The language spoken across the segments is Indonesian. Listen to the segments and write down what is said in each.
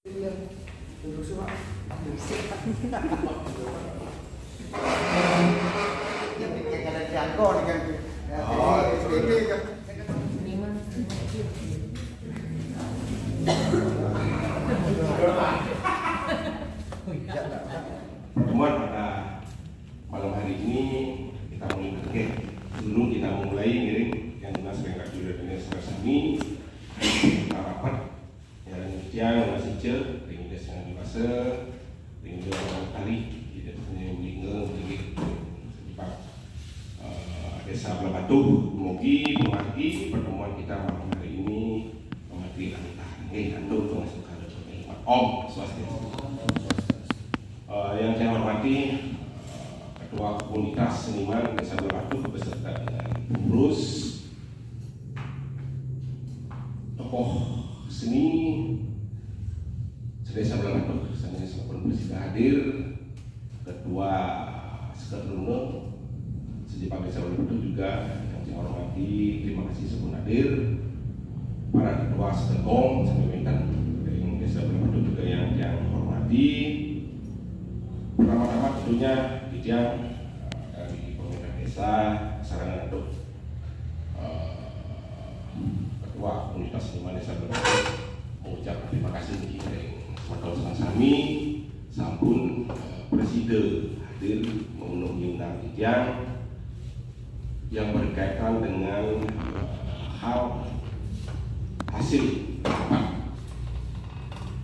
Duduk semua. Yang ada jago dengan SBB kan. Pertemuan pada malam hari ini kita mengikuti sebelum kita memulai ngiring yang dinas Pengkat Jurusan Indonesia Sami kita rapat yang yang masih cek dengan desa yang dewasa dengan orang kali tidak punya lingkungan sebab desa Blabatu mogi mengerti pertemuan kita malam hari ini mengerti antum termasuk ada Om Swastiastu. Yang saya hormati Ketua Komunitas Seniman Desa Blabatu beserta dengan pengurus, tokoh seni Desa Blabatu, saya sudah hadir, Ketua Sekretaris Sejepak Desa Blabatu juga yang saya hormati, terima kasih sebelum hadir, para Ketua Sekretaris dari Desa Blabatu juga yang hormati. Pertama-tama tentunya Dijang dari pemerintah desa sarangan untuk Ketua Komunitas Seniman Desa Blabatu mengucap terima kasih dari Sematawang Sami sampun Presiden hadir memenuhi undang Dijang yang berkaitan dengan hal hasil rapat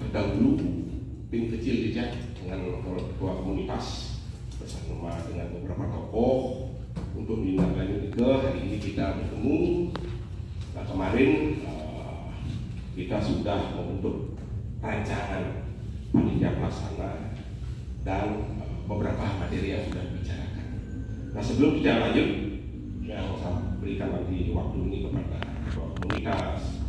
terdahulu tim kecil Dijang dengan ketua komunitas bersama dengan beberapa tokoh untuk menindaklanjuti ke hari ini kita bertemu. Nah, kemarin kita sudah membentuk rancangan panitia pelaksana dan beberapa materi yang sudah dibicarakan. Nah, sebelum kita lanjut, yang saya berikan nanti waktu ini kepada ketua komunitas,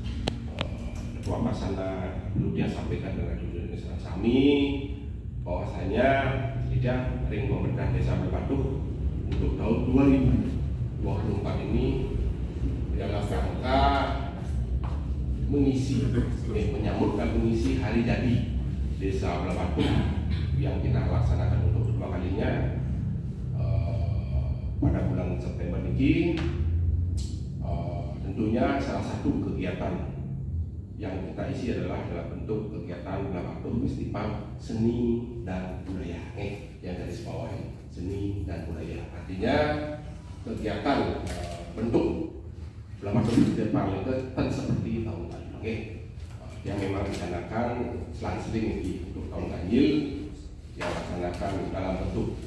ketua pelaksana, perlu dia sampaikan dengan Indonesia Sami bahwasanya Dijang ring pemerintah Desa Blabatu untuk tahun 2024 ini dalam rangka menyambutkan mengisi hari jadi Desa Blabatu yang kita laksanakan untuk kedua kalinya pada bulan September ini. Tentunya salah satu kegiatan yang kita isi adalah dalam bentuk kegiatan Blabatu Festival Seni dan Budaya. Yang dari bawah seni dan budaya. Artinya kegiatan bentuk Blabatu Festival itu seperti tahun lalu. Yang memang dicanangkan selang-seling untuk tahun ganjil yang dilaksanakan dalam bentuk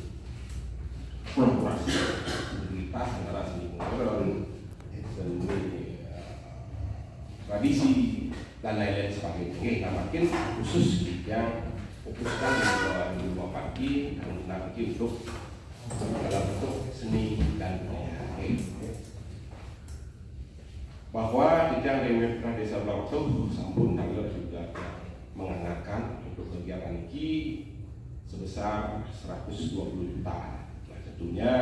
kolaborasi integritas antara seni modern, seni tradisi dan lain-lain sebagainya. Nah, makin khusus yang fokuskan di dua pagi dan nanti untuk dalam bentuk seni dan budaya. Bahwa Dijang Pemerintah Desa Blabatu sampun tanggal juga menganggarkan untuk kegiatan ini sebesar 120 juta. Nah, tentunya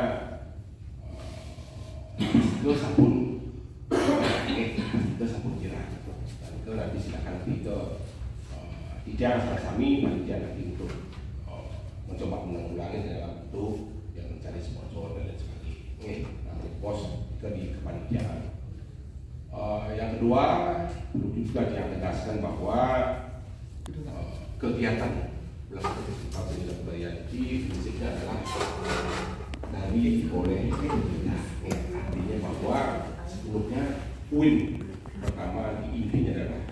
itu sampun kira. Dan itu nanti silakan nanti ke Dijang Sami panitia nanti untuk mencoba menanggulangi dalam bentuk yang mencari sponsor dan lain sebagainya. Namanya pos ke di kepanitiaan. Yang kedua perlu juga ditegaskan bahwa kegiatan Blabatu Festival Seni dan Budaya ini prinsipnya adalah dari oleh kita. Artinya bahwa sebelumnya win pertama intinya adalah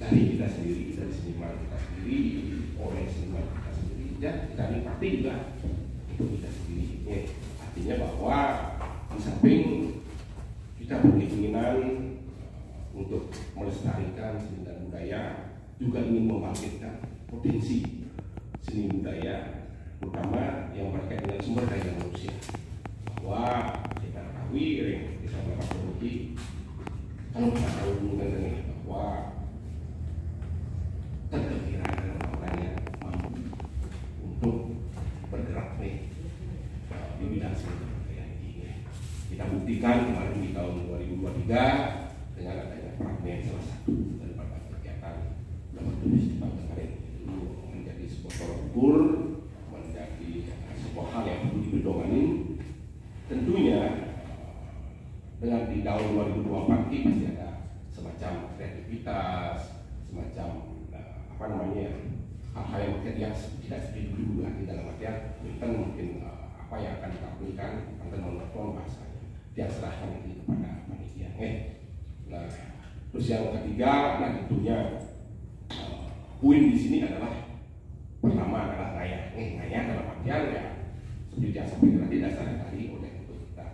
dari kita sendiri, dari seniman kita sendiri, oleh seniman kita sendiri, dan kita nikmati juga untuk kita sendiri. Artinya bahwa di samping kita punya keinginan untuk melestarikan seni dan budaya, juga ingin membangkitkan potensi seni budaya, terutama yang berkaitan dengan sumber daya manusia. Bahwa kita ketahui Desa Blabatu ini, kalau kita tahu mengenai bahwa terkira orang yang mampu untuk bergerak di bidang seni dan budaya ini. Kita buktikan kemarin di tahun 2023 dengan adanya Pragmen, salah satu daripada kegiatan Blabatu Festival mungkin yang tidak seperti dulu lagi dalam artian mungkin apa yang akan ditampilkan akan monoton bahasanya dia serahkan nanti kepada panitia. Nah terus yang ketiga, nah tentunya poin di sini adalah pertama adalah ngaya dalam artian ya seperti yang sampai tadi dasarnya tadi oleh untuk kita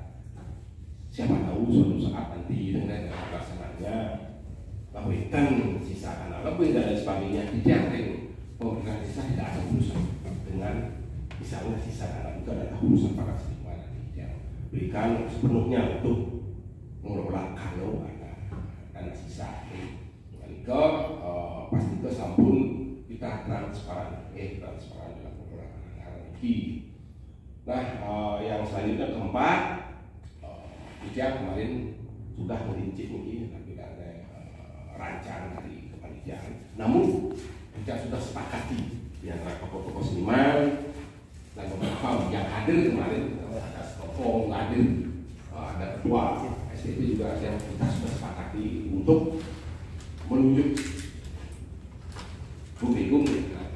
siapa tahu suatu saat nanti dengan pelaksananya bahkan sisa anak lebih dan sebagainya tidak pemerintah desa tidak ada urusan dengan misalnya sisa anak itu adalah urusan para seniman yang berikan sepenuhnya untuk mengelola kalau ada sisa ke pasti ke sampun kita transparan dalam pengelolaan anggaran ini. Nah yang selanjutnya keempat kita kemarin sudah merinci ini tapi ada rancangan dari kepanitiaan. Namun kita sudah sepakati di antara tokoh-tokoh seniman dan beberapa yang hadir kemarin ada tokoh hadir, ada ketua STP juga yang kita sudah sepakati untuk menunjuk Bumegum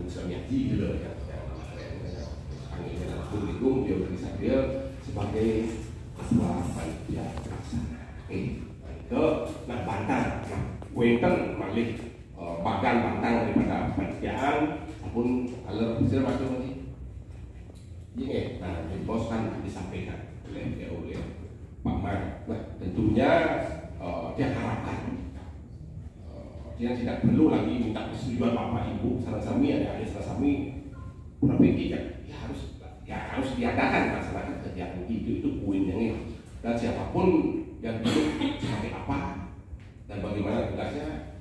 Sumiati gitu ya, Bumegum dia organisasi sebagai ketua panitia pelaksana. Nah Bantan, Wenten malih bagan Bantan daripada panitiaan, apun alur hasil macam ini. Jadi nah di bos kan disampaikan oleh Pak Mar. Nah tentunya dia harapkan dia tidak perlu lagi minta persetujuan Bapak Ibu Sarasami ada Sarasami berpikir ya harus diadakan melaksanakan kegiatan itu poinnya nih. Dan siapapun yang duduk seperti apa dan bagaimana tugasnya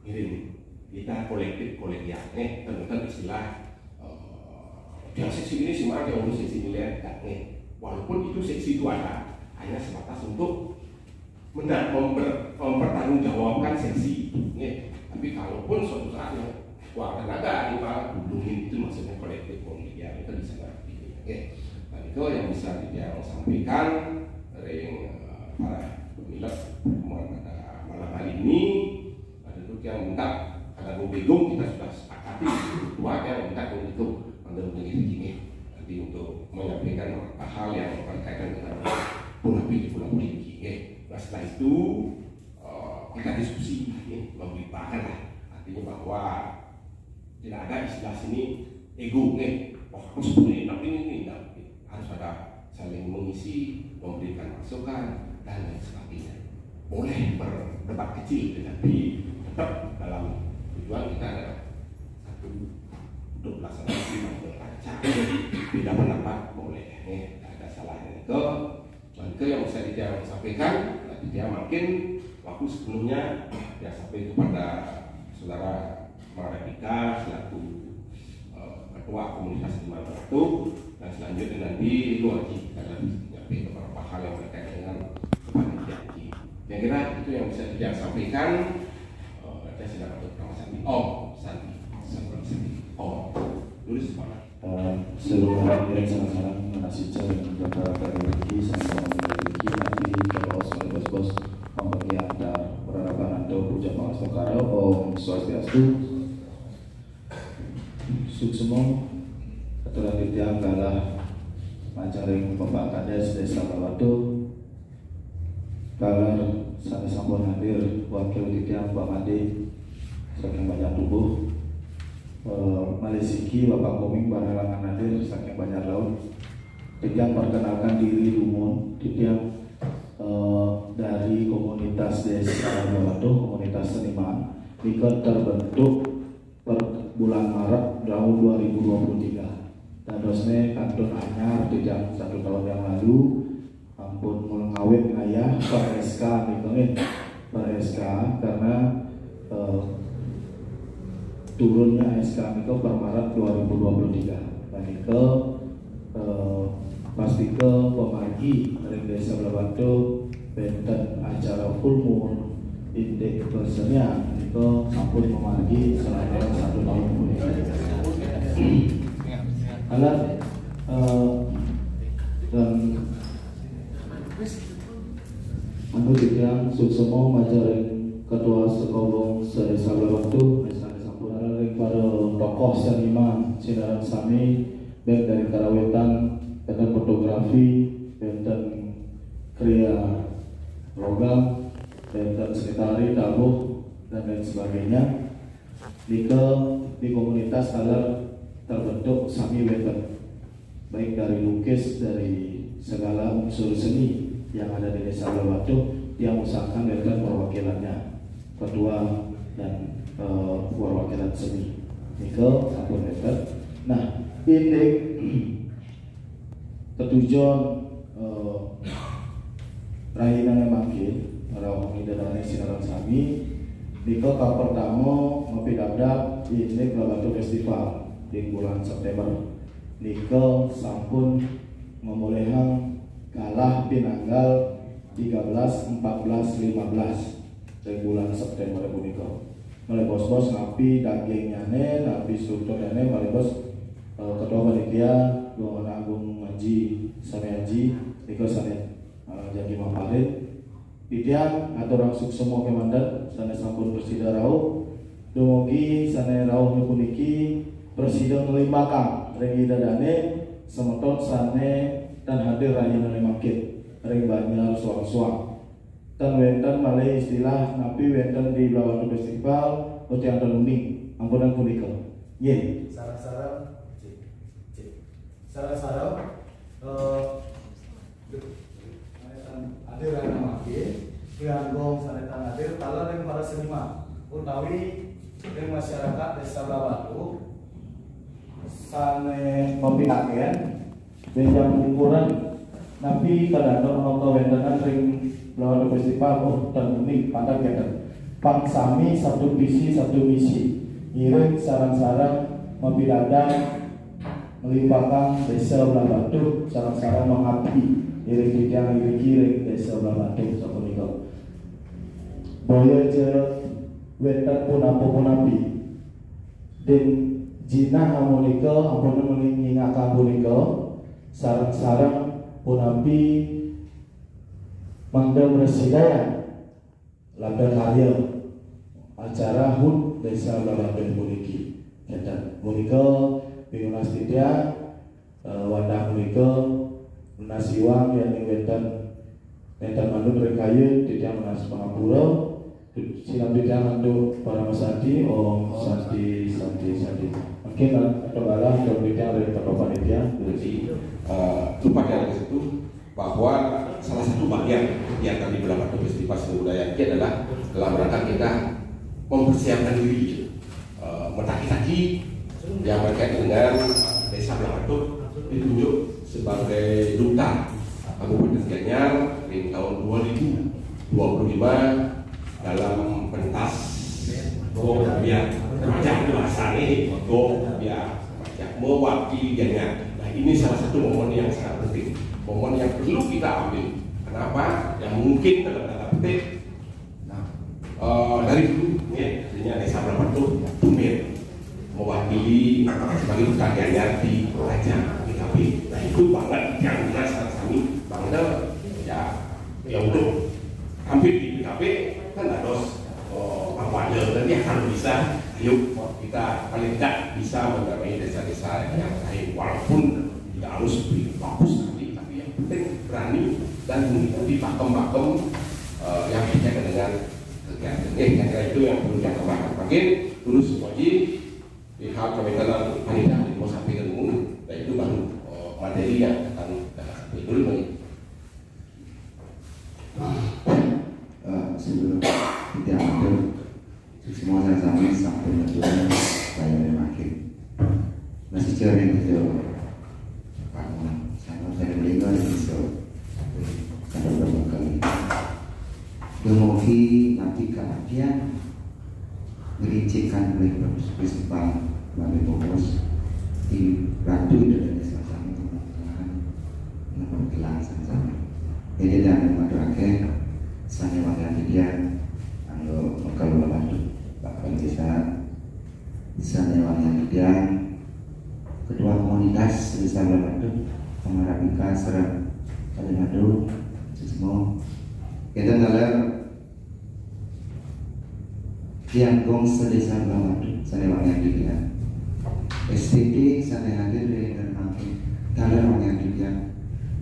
ini kita kolektif kolegial tentukan istilah yang seksi ini sih mah yang urus seksi nilai walaupun itu seksi itu ada hanya sebatas untuk mempertanggungjawabkan seksi tapi kalaupun suatu saat yang tenaga di Pak hubungin itu maksudnya kolektif kolegial itu bisa ngerti. Nah itu yang bisa dia sampaikan dari para pemilik pada malam hari ini. Tentu yang minta ada Bumegum kita sudah sepakati ketua yang minta Bumegum ini nanti untuk menyampaikan hal yang berkaitan dengan Pulau Tinggi. Nah setelah itu kita diskusi memberitakan lah artinya bahwa tidak ada istilah sini ego aku seperti ini harus ada saling mengisi, memberikan masukan dan lain sebagainya. Boleh berdebat kecil tetapi tetap dalam tujuan kita ada satu untuk melaksanakan yang lancar. Tidak pendapat boleh tidak ada salahnya. Ke yang bisa dia sampaikan dia makin waktu sebelumnya dia sampai kepada saudara Maradika selaku ketua komunitas Seniman Batu dan selanjutnya nanti itu lagi kita sampai beberapa hal yang berkaitan dengan kepanitiaan ini. Yang kira itu yang bisa dia sampaikan. Saya sedang untuk Santi tulis mana? Seluruh hadirin sangat-sangat mengasih jalan kepada Riki sama Riki nanti kalau bos-bos membagi antar perharapan atau puja pangasokara Om Swastiastu Suksemo Ketua Pitiang Galah Majaring Bapak Kades Desa Bawatu Galar Sani Sampun hadir Wakil Pitiang Pak Mandi saking banyak tubuh Malisiki Bapak Koming Barhalangan hadir saking banyak laut. Pitiang perkenalkan diri Lumun Pitiang dari komunitas Desa Bawatu, komunitas seniman ikut terbentuk per bulan Maret tahun 2023 dan dosnya kantun anyar Pitiang 1 tahun yang lalu ampun mengawet ayah per SK per SK karena turunnya SK itu per Maret 2023 dan itu pasti ke pemargi dari Desa Bawatu benten acara full moon indek persenian itu sampun memargi selama 1 tahun alat dan menurut yang Suksemo Majaring Ketua Sekobong Desa Bawatu para tokoh seniman sinaran sami baik dari karawetan, dan fotografi, dan kriya logam, dan seni tari, tabuh, dan lain sebagainya. Di komunitas kalau terbentuk sami weten, baik dari lukis, dari segala unsur seni yang ada di Desa Batu yang usahakan weten perwakilannya, ketua dan perwakilan seni. Niko sampun weten. Nah, ini ketujuan rahinan makin merawang dan sinaran sami. Niko kal pertama ngopi dadak ini Batu Festival di bulan September. Niko sampun memulihang kalah pinanggal 13, 14, 15 di bulan September punika. Mulai bos-bos ngapi dagingnya nabi strukturnya mulai bos ketua panitia Doa Agung Haji Sane Haji Niko Sane Jaki Mamparit Pidian atau orang suksemo kemandat Sane sampun presida rauh dumugi Sane rauh puniki presida ngelimbakang ring dadane semeton Sane dan hadir rayana limakit ring banyak suang-suang dan wenten malih istilah napi wenten di Batu Festival Utiang Teluning ampunan punika yen Sarang-sarang hadir rana makin dianggong sanetan hadir tala dengan para seniman utawi dengan masyarakat Desa Batu sane mempinaken benjang ukuran napi kadang-kadang nongko wentenan ring Batu Festival Teluning pandang keten pangsami satu visi satu misi iring sarang-sarang mempidadang melimpahkan Desa Batu sarang-sarang mengabdi iring tiang iring kiring Desa Batu sapunika boyo je wetan pun apa pun api dan jina amonika ampun mengingatkan punika sarang-sarang pun api mangga bersidaya lada karya acara HUT Desa Batu puniki dan punika Pingunas Tidia wadah punika nasiwang yang wetan manut rekayu tidak menas pangapura silam tidak mantu para masadi om santi mungkin atau galah atau tidak dari ketua panitia. Jadi lupa dari situ bahwa salah satu bagian yang kami Batu Festival Seni Budaya ini adalah dalam rangka kita mempersiapkan diri mentaki-taki yang berkait dengan Desa Batu ditunjuk sebagai duta Kabupaten Gianyar di tahun 2025 dalam pentas biar remaja dewasa ini biar mewakili Gianyar. Nah, ini salah satu momen yang sangat penting, momen yang perlu kita ambil. Kenapa? Yang mungkin dalam tanda petik dari dulu artinya Desa Batu tumir mewakili sebagai duta Gianyar di Raja GKP. Nah, itu banget yang jelas kami bangga ya untuk hampir di GKP kan ada wajar dan ya kalau bisa yuk kita paling tidak bisa mendampingi desa-desa yang lain walaupun tidak harus bagus tapi yang penting berani dan mengikuti pakem-pakem yang berkaitan dengan kegiatan. Kira-kira itu yang perlu kita kembangkan. Makin dulu semuanya pihak Kementerian Panitia di mau sampai ke umum, dan itu baru materi yang akan kita dulu nih. Sebelum tidak ada semua sama sampai menentukan saya makin masih jaring itu saya meninggal itu ada beberapa kali demoki nanti kemudian merincikan oleh Festival Balai Bogos di Batu dan sama-sama mempergelar sama-sama jadi dan madrake sana wangan dia anggo kalau Batu bahkan bisa wangan dia kedua komunitas Desa Batu Pemarabika serta Kalimadu semua kita dalam yang gong sedesa Batu sana wangan dia STD sana hadir dari berbagai dalam orang yang dia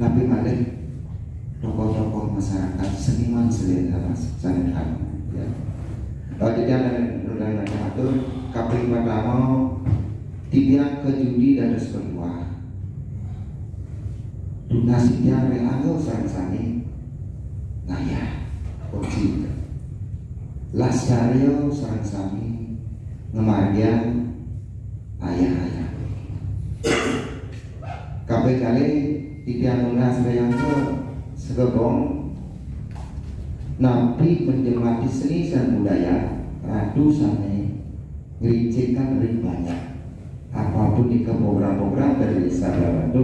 nabi malah tokoh-tokoh masyarakat seniman selera sana ya. Jadi dan atur kapling pertama tidak ke judi dan kedua donasinya real sang-sangi naya kunci Lasario sang-sangi ngemargian ayah-ayah kabeh kali tidak lunas yang segebong nabi menjelmati seni dan budaya radu sana ngerincikan lebih banyak apapun di program-program dari desa Batu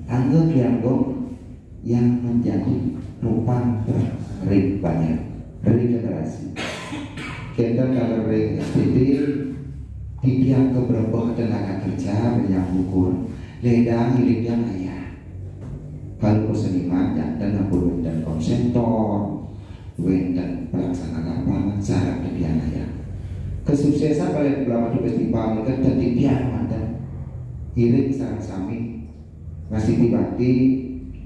anggap yang menjadi rupa lebih banyak dari generasi kita kalau jadi tidak keberapa tenaga kerja yang ukur ledang hidupnya ayah kalau seniman dan apapun dan konseptor dan pelaksana lapangan cara kerja ayah kesuksesan pada beberapa festival mereka jadi dia mantan iring sarang sami masih dibakti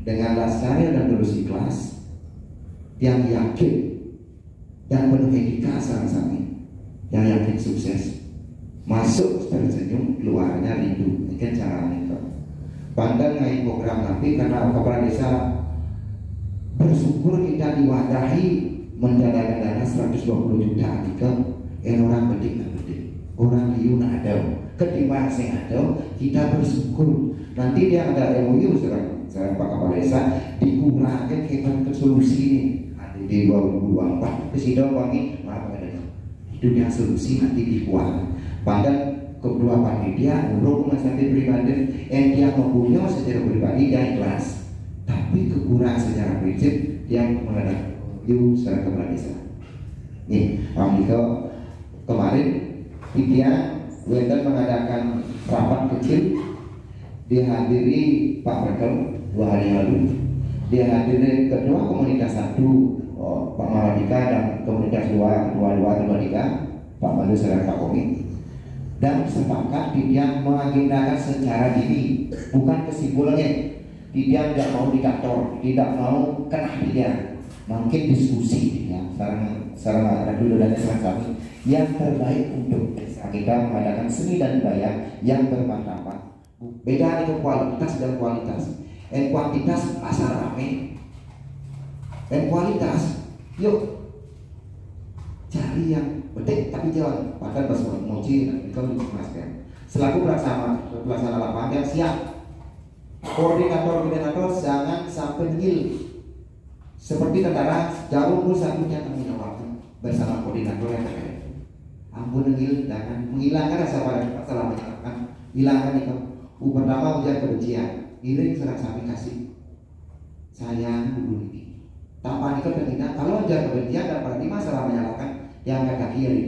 dengan lasarnya dan terus ikhlas yang yakin dan penuh etika sarang sami yang yakin sukses masuk tersenyum keluarnya rindu ini kan caranya itu pandang ngai program tapi karena kepala desa bersyukur kita diwadahi menjadikan dana 120 juta artikel orang bedik orang liu ada ketimbang saya ada kita bersyukur nanti dia ada MOU sekarang Pak Kepala Desa dikurangkan ke solusi ini ada di 2024 kesidang wangi maaf ada itu yang solusi nanti dikuat padahal kedua panitia urung masyarakat pribadi dia mempunyai secara pribadi dan ikhlas tapi kekurangan secara prinsip yang menghadap you secara Kepala Desa nih Amiko kemarin dia Wendan mengadakan rapat kecil dihadiri Pak Rekel 2 hari lalu dihadiri kedua komunitas 1 Pak Mawadika dan komunitas 2 Pak Madu Serang Pak Komi dan sepakat dia mengagendakan secara dini bukan kesimpulannya dia tidak mau diktator tidak mau kena dia mungkin diskusi ya sekarang ada dulu dan kami yang terbaik untuk desa kita mengadakan seni dan budaya yang bermartabat beda itu kualitas dan kualitas kuantitas asal rame kualitas yuk cari yang betul tapi jangan padahal pas mochi itu dimasukkan selaku pelaksana lapangan yang siap koordinator jangan sampai ngil seperti tentara jauh pun satunya tanggung jawab bersama koordinator yang terkait ampun ngil jangan menghilangkan rasa pada salah menyalahkan hilangkan itu pertama ujian kebencian iring serang sami kasih sayang dulu ini tanpa dikepentingan kalau ujian kebencian dan berarti masalah menyalahkan yang kaki ini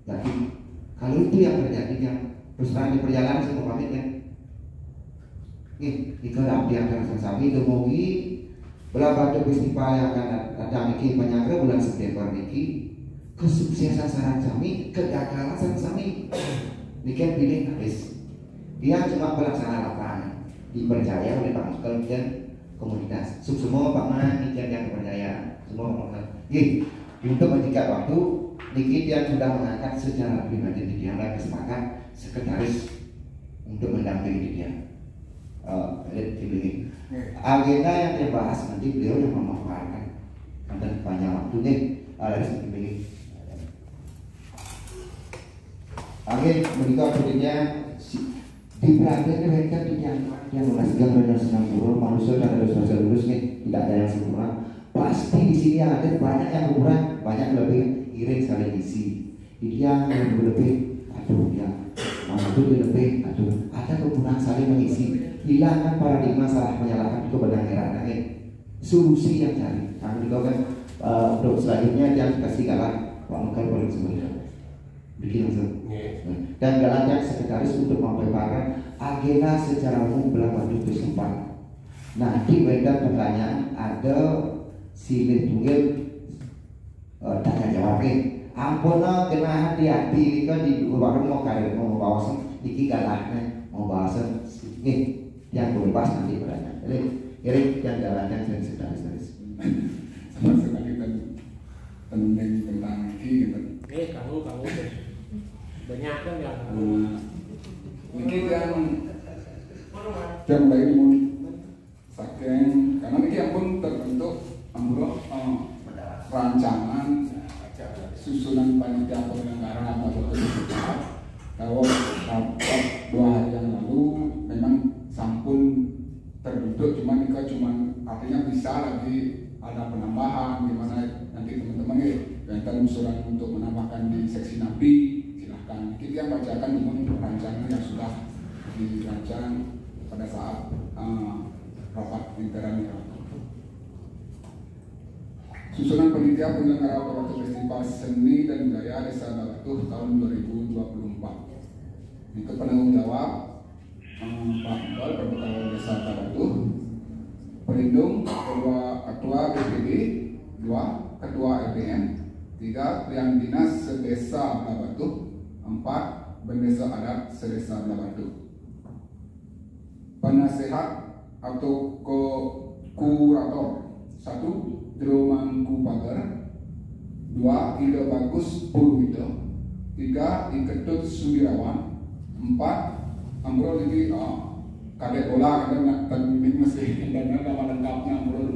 yakin kalau itu yang terjadi yang terus terang di perjalanan saya mau pamit ya jika rapi akan sami itu mogi berapa festival yang akan datang ini menyangka bulan September ini kesuksesan sarang sami kegagalan sarang sami bikin pilih habis dia cuma pelaksana lapangan dipercaya oleh Pak Muskal dan komunitas semua Pak Man yang dipercaya semua komunitas untuk meningkat waktu dikit yang sudah mengangkat secara pribadi dia dan kesepakatan sekretaris untuk mendampingi dia agenda yang dibahas nanti beliau yang memaparkan dan banyak waktu nih harus dipilih berikut berikutnya diperhatikan mereka yang menghasilkan benar senang buruk manusia dan harus lurus nih tidak ada yang sempurna pasti di sini ada banyak yang kurang banyak lebih iring sekali isi dia yang lebih aduh ya itu lebih aduh ada kekurangan saling mengisi hilangkan paradigma salah menyalahkan itu pada akhirnya solusi yang cari kami juga kan untuk selanjutnya yang kasih kalah Pak Mekar paling sebenarnya bikin langsung dan galaknya sekretaris untuk memaparkan agenda secara umum berapa tujuh sempat nah di beda pertanyaan ada silih tunggal tanya jawabnya ampun kena hati-hati kan di warung mau karir mau bawa iki galaknya mau bahasa nih yang bebas nanti beranya. Jadi yang galaknya sering sedang-sedang. Sama sekali penting tentang ini gitu. Kamu banyak kan yang Ini yang lain pun saking karena ini yang pun terbentuk ambruk rancangan susunan panitia penyelenggara atau kalau rapat 2 hari yang lalu memang sampun terbentuk, cuman artinya bisa lagi ada penambahan gimana nanti teman-teman yang usulan untuk menambahkan di seksi napi silahkan kita yang bacakan dengan rancangan yang sudah dirancang pada saat rapat interim. Susunan panitia penyelenggara Bawatuh Festival Seni dan Budaya Desa Bawatuh tahun 2024. Itu penanggung jawab Pak Iqbal Perbekalan Desa Bawatuh, pelindung ketua BPD, 2 ketua LPM, 3 pilihan dinas sedesa Bawatuh, 4 bendesa adat sedesa Bawatuh. Penasehat atau kurator 1 Dromangku Pagar, 2 Ida Bagus Purwito, 3 Iketut Sumirawan, 4 Amrol ini kadek olah kadang teknik mesin dan nama lengkapnya Amrol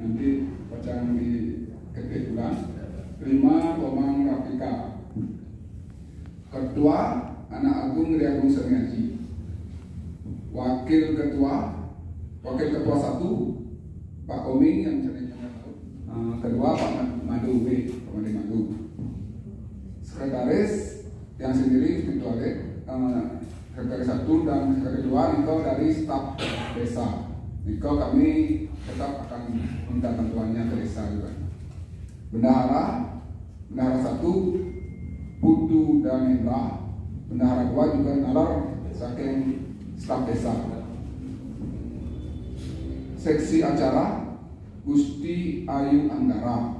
nanti bacaan di ketik bulan. 5 Komang Rafika, Ketua Anak Agung Riagung Semiaji, Wakil Ketua 1 Pak Koming yang kedua Pak Madu W, Pak Madu. Sekretaris yang sendiri virtualnya sekretaris 1 dan sekretaris 2 itu dari staf desa. Niko kami tetap akan minta bantuannya ke desa juga. Bendahara 1 Putu dan Hendra, bendahara 2 juga nalar saking staf desa. Seksi acara Gusti Ayu Anggara,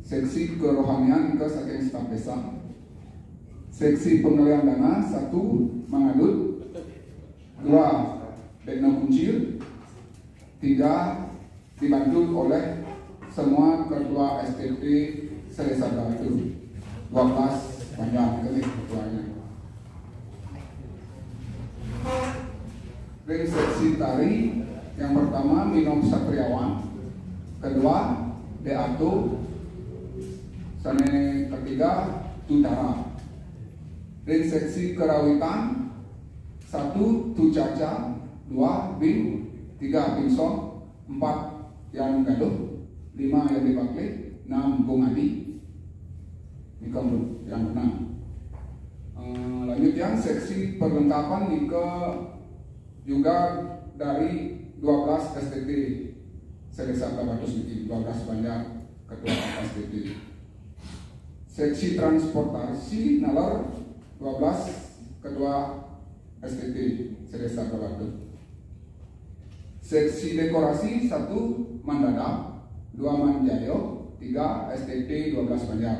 seksi kerohanian ke saking staf desa. Seksi pengalian dana 1 Mangadut, 2 Dekna Kuncil, 3 dibantu oleh semua ketua STT sedesa Bawatuh, 12 banyak kali ketuanya. Ring seksi tari yang pertama Minom Satriawan, kedua Deato, sane ketiga Tutara. Ring seksi kerawitan 1 Tucaca, 2 Bing, 3 Bingson, 4 yang gaduh, 5 yang dipaklik, 6 Bung Adi. Ini yang 6. Lanjut yang seksi perlengkapan Nike juga dari 12 STT sedesa Bawatuh Siti, 12 banyak ketua STT. Seksi transportasi nalar 12 ketua STT sedesa Bawatuh. Seksi dekorasi 1 Mandada, 2 Manjayo, 3 STT 12 banyak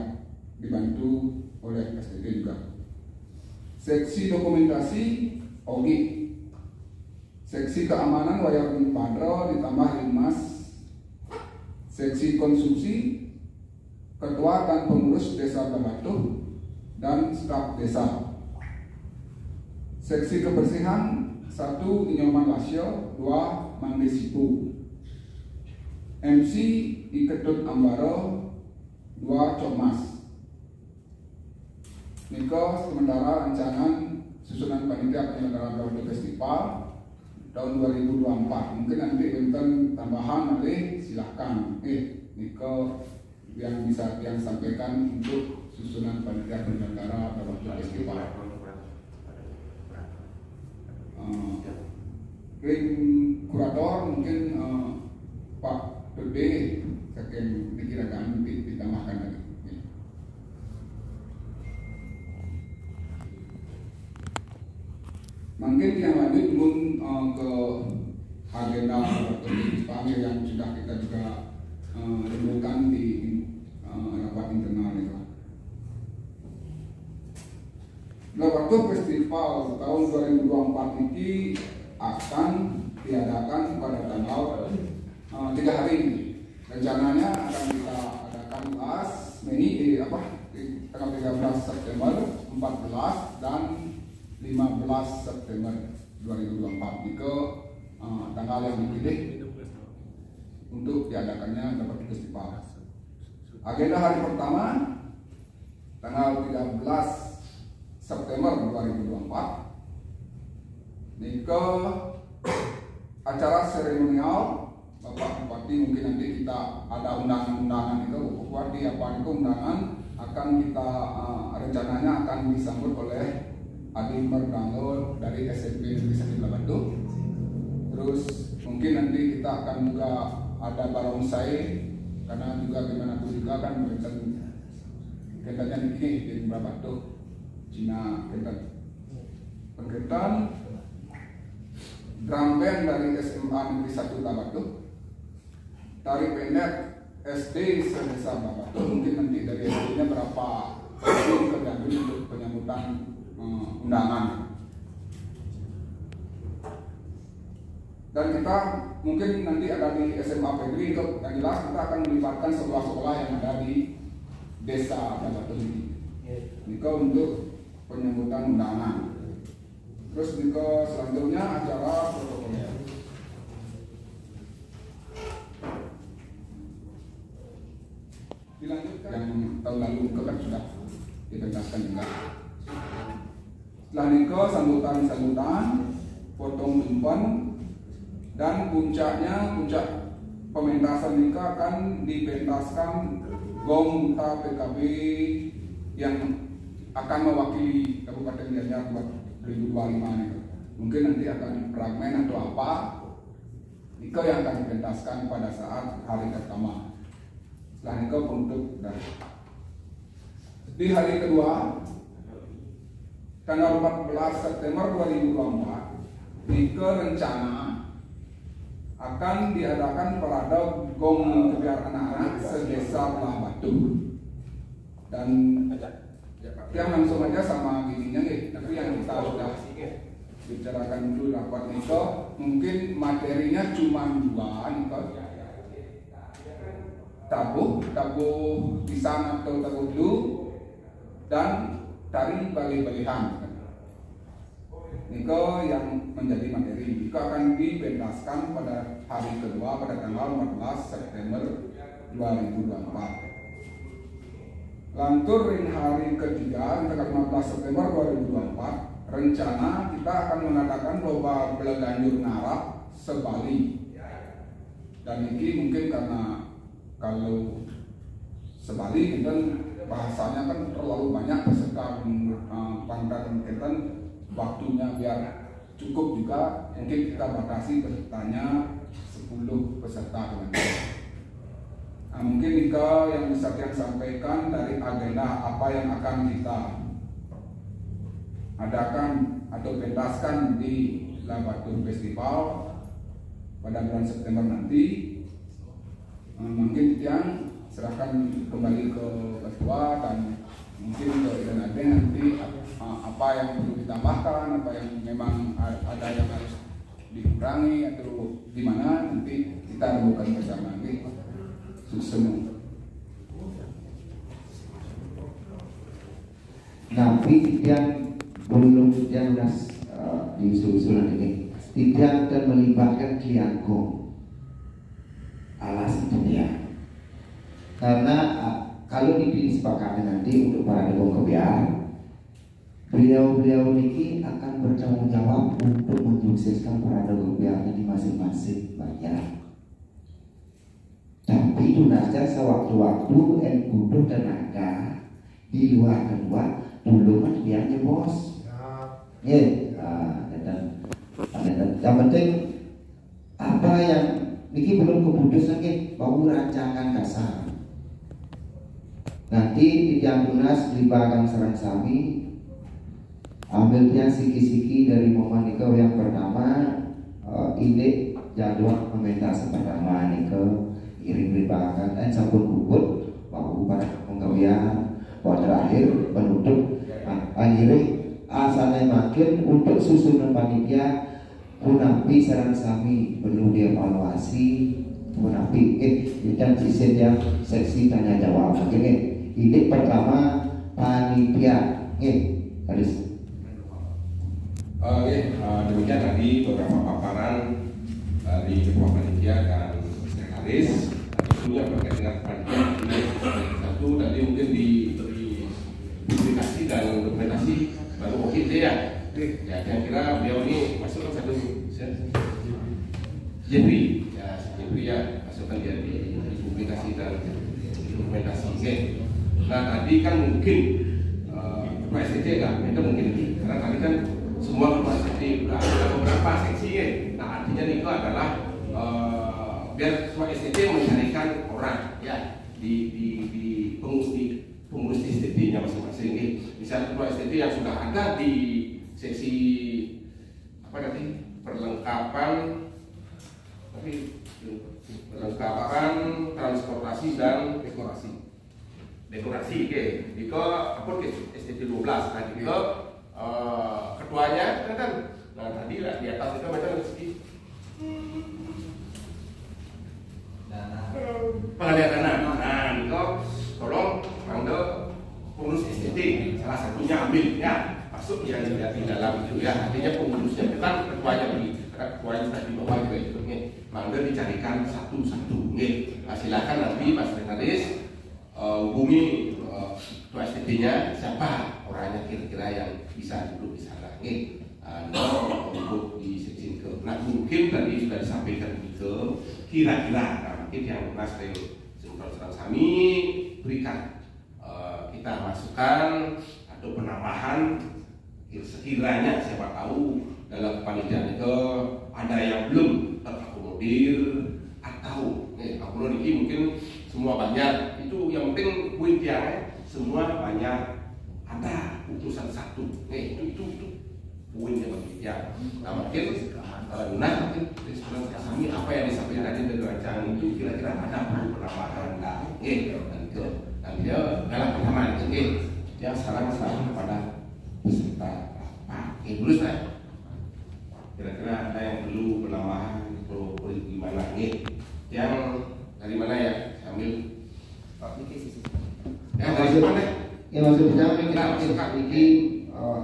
dibantu oleh STT juga. Seksi dokumentasi Ogi. Seksi keamanan Wayar Padro ditambah Limas. Seksi konsumsi ketua dan pengurus desa Bawatuh dan staf desa. Seksi kebersihan 1 Inyoman Lasio, 2 Mangdesipu. MC Iketut Ambaro, 2 Comas. Niko sementara rancangan susunan panitia penyelenggara Bawatuh Festival tahun 2024. Mungkin nanti tentang tambahan nanti silahkan. Niko yang bisa yang sampaikan untuk susunan panitia penyelenggara Bawatuh Festival. Ring kurator mungkin Pak Bebe saking dikirakan ditambahkan lagi. Mungkin yang lanjut pun ke agenda panggil yang sudah kita juga remukan di rapat internal itu. Lewatu festival tahun 2024 ini akan diadakan pada tanggal 3 hari ini. Rencananya akan kita adakan tanggal 13 September, 14 dan 15 September 2024 ke tanggal yang dipilih untuk diadakannya Lewatu Festival. Agenda hari pertama tanggal 13 September 2024 ini ke acara seremonial Bapak Bupati. Mungkin nanti kita ada undangan-undangan itu Bupati undangan akan kita rencananya akan disambut oleh Adi Merdanggo dari SMP Negeri 1 Labado. Terus mungkin nanti kita akan juga ada barongsai karena juga gimana pun juga kan kegiatannya ini di Labado. Cina Pengetan drum band dari SMA Negeri 1 Labado, tari pendek SD Sedesa Labado. Mungkin nanti dari SD-nya berapa tergantung untuk penyambutan undangan. Dan kita mungkin nanti ada di SMA Pedri, untuk yang jelas kita akan melibatkan sekolah-sekolah yang ada di desa Labado ini. Ini untuk penyambutan undangan. Terus juga selanjutnya acara protokolnya. Dilanjutkan yang tahun lalu kan sudah dipentaskan juga. Setelah nikah sambutan, potong tumpeng, dan puncak pementasan nikah akan dipentaskan gong PKB yang akan mewakili Kabupaten Gianyar 2025 nih. Mungkin nanti akan fragmen atau apa Niko yang akan dipentaskan pada saat hari pertama. Setelah Niko untuk di hari kedua tanggal 14 September 2024 Niko rencana akan diadakan parade gong kebiar anak-anak sedesa Labado. Dan yang langsung aja sama gininya nih, tapi yang kita sudah bicarakan dulu rapat itu mungkin materinya cuma 2 nih, tabuh pisang atau tabuh dulu dan tari bali-balihan. Niko yang menjadi materi. Niko akan dipentaskan pada hari kedua pada tanggal 14 September 2024. Lantur hari ketiga tanggal 15 September 2024 rencana kita akan mengadakan lomba belaganjur narap sebali. Dan ini mungkin karena kalau sebali kita bahasanya kan terlalu banyak peserta pangkat kita waktunya biar cukup juga, mungkin kita batasi pesertanya 10 peserta teman-teman. Nah, mungkin Nika yang bisa yang sampaikan dari agenda apa yang akan kita adakan atau pentaskan di Labado Festival pada bulan September nanti. Mungkin yang serahkan kembali ke ketua dan mungkin ke Idan nanti apa yang perlu ditambahkan, apa yang memang ada yang harus dikurangi atau gimana nanti kita rembukan bersama nanti. Tapi yang belum yang disusun ini tidak akan melibatkan Kiangko. Alasan dunia. Karena kalau disepakati nanti untuk para dukung kebiar, beliau ini akan bertanggung jawab untuk menyukseskan para dukung kebiarnya di masing-masing banyak. Tapi tunasnya sewaktu-waktu butuh tenaga di luar kedua dulu kan biarnya bos. Dan yang penting apa yang niki belum keputusan nih bau rancangan kasar. Nanti di jam tunas libatkan serang sami ambilnya siki-siki dari momen nikah yang pertama ini jadwal pementasan pertama nikah iring libatkan dan sampun bubut bau para penggawean bahwa terakhir penutup akhirnya asalnya makin untuk susunan panitia Punapi saran sami perlu dievaluasi Punapi dan sisi yang seksi tanya jawab. Oke, ide pertama panitia harus. Oke, demikian tadi beberapa paparan dari ketua panitia dan sekretaris. Tentunya berkaitan dengan panitia satu tadi mungkin diberi publikasi dan dokumentasi baru oke deh ya. Ya, kira-kira beliau ini masukkan satu Jeffrey ya masukkan dia di publikasi dan dokumentasi. Oke. Nah tadi kan mungkin ketua STT kan, itu mungkin karena tadi kan semua ketua STT udah ada beberapa seksi ya. Nah artinya itu adalah biar ketua STT mencarikan orang ya di pengurus STT-nya masing-masing. Misalnya ketua STT yang sudah ada di seksi apa tadi perlengkapan transportasi dan dekorasi oke. Diko apa ke STT 12 nah diko ketuanya kan nah tadi lah di atas itu macam rezeki pengalian dana. Nah diko tolong Anda pengurus STT salah satunya ambil ya masuk yang di dalam itu ya, artinya pengurusnya itu kan ketuanya beli, ketuanya tadi bawah juga itu nih, mangga dicarikan satu-satu nih. Nah, silakan nanti Mas Sekretaris hubungi ketua STT-nya siapa orangnya kira-kira yang bisa duduk di sana nih. Untuk di seksi ke, nah mungkin tadi sudah disampaikan ke kira-kira, nah mungkin yang Mas Sekretaris kami berikan kita masukkan atau penambahan sekiranya siapa tahu dalam kepanitiaan itu ada yang belum terakomodir atau akomodir ini mungkin semua banyak itu yang penting poin tiang semua banyak ada putusan satu itu poin yang penting ya. Nah mungkin mungkin kami apa yang disampaikan tadi dari rancangan itu kira-kira ada perlu penambahan dan dia dalam pengalaman yang salam kepada peserta terus lah kira-kira ada yang perlu penambahan atau gimana yang dari mana ya ambil dari mana yang maksudnya ini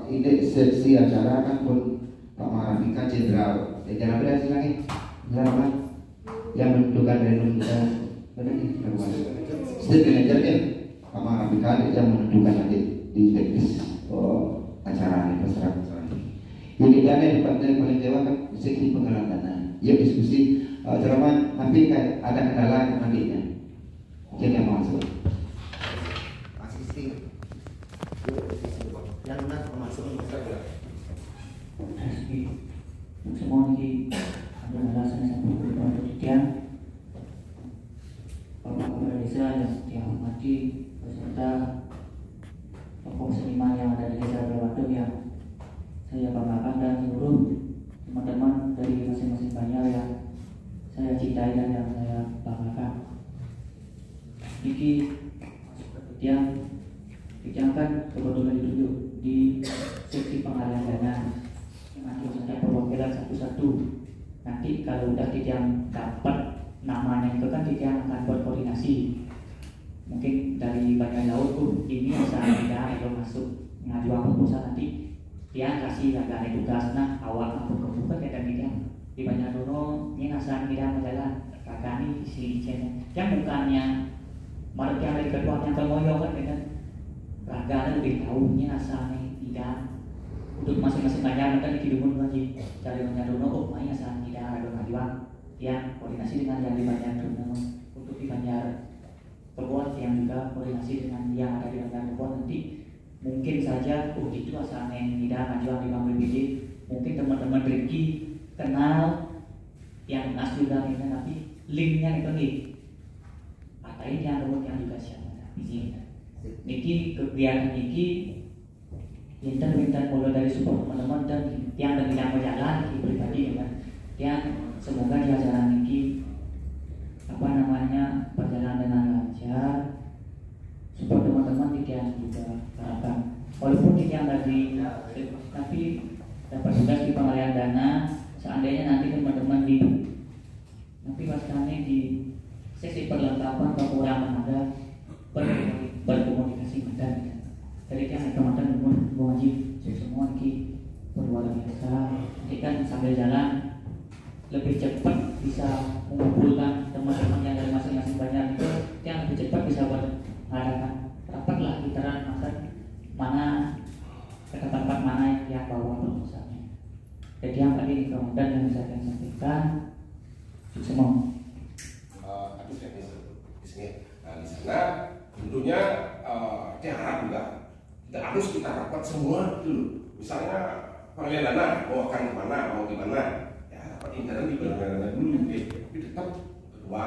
ide seksi acara kan pun Pak Maharika Jenderal berhasil lagi berapa yang menentukan renung kita benar nih state manager kan Pak Maharika yang menentukan nanti di teknis acara ini peserta ini dana yang paling dewa kan seksi penggalang dana ya diskusi ceramah tapi ada kendala nantinya jadi yang masuk asisten yang nak masuk semua ini ada alasan satu penelitian Bapak Kepala Desa yang dihormati beserta tokoh seniman yang ada di Desa Bawado yang saya banggakan dan seluruh teman-teman dari masing-masing banyak yang saya cintai dan yang saya banggakan. Ini yang kan kebetulan ditunjuk di seksi pengalihan dana yang nanti ada perwakilan satu-satu. Nanti kalau udah yang dapat namanya itu kan yang akan berkoordinasi. Mungkin dari banyak laut tuh ini bisa tidak itu masuk ngajuan proposal nanti dia kasih agak tugas nah awal aku kebuka kita bidang di banyak dulu ini asal bidang menjalan kakak ini si channel yang bukannya mereka hari kedua yang kemoyo kan dengan raga lebih tahu ini asalnya tidak untuk masing-masing banyak nanti dikidumun lagi dari banyak dulu oh main asal tidak ada ngajuan yang koordinasi dengan yang di banyak dulu untuk di banyak perbuat yang juga koordinasi dengan yang ada di banyak perbuat nanti mungkin saja itu asalnya tidak ngajuan di Bang BPJ mungkin teman-teman Ricky kenal yang asli dari tapi linknya itu nih katain yang rumit yang juga siapa izin Niki kegiatan Niki minta mulai dari support teman-teman dan yang tidak berjalan Niki pribadi kan yang semoga di acara Niki berjalan dengan lancar support teman-teman yang juga harapkan walaupun yang dari tugas di pengalihan dana. Seandainya nanti teman-teman di nanti pas kami di sesi perlengkapan kekurangan ada berkomunikasi badan. Jadi kan teman-teman mau ngaji semua ini luar biasa. Jadi kan sambil jalan lebih cepat bisa mengumpulkan teman-teman yang dari masing-masing banyak itu yang lebih cepat bisa mengadakan rapat lah gitaran mana ke tempat mana yang bawa proposalnya. Jadi yang tadi kemudian yang bisa saya sampaikan semua. Aduh teknis di sini. Nah di sana tentunya diharap juga tidak harus kita rapat semua dulu. Misalnya pengalihan dana mau akan kemana, mau gimana, ya rapat internal di pengalihan dana dulu. Tapi tetap kedua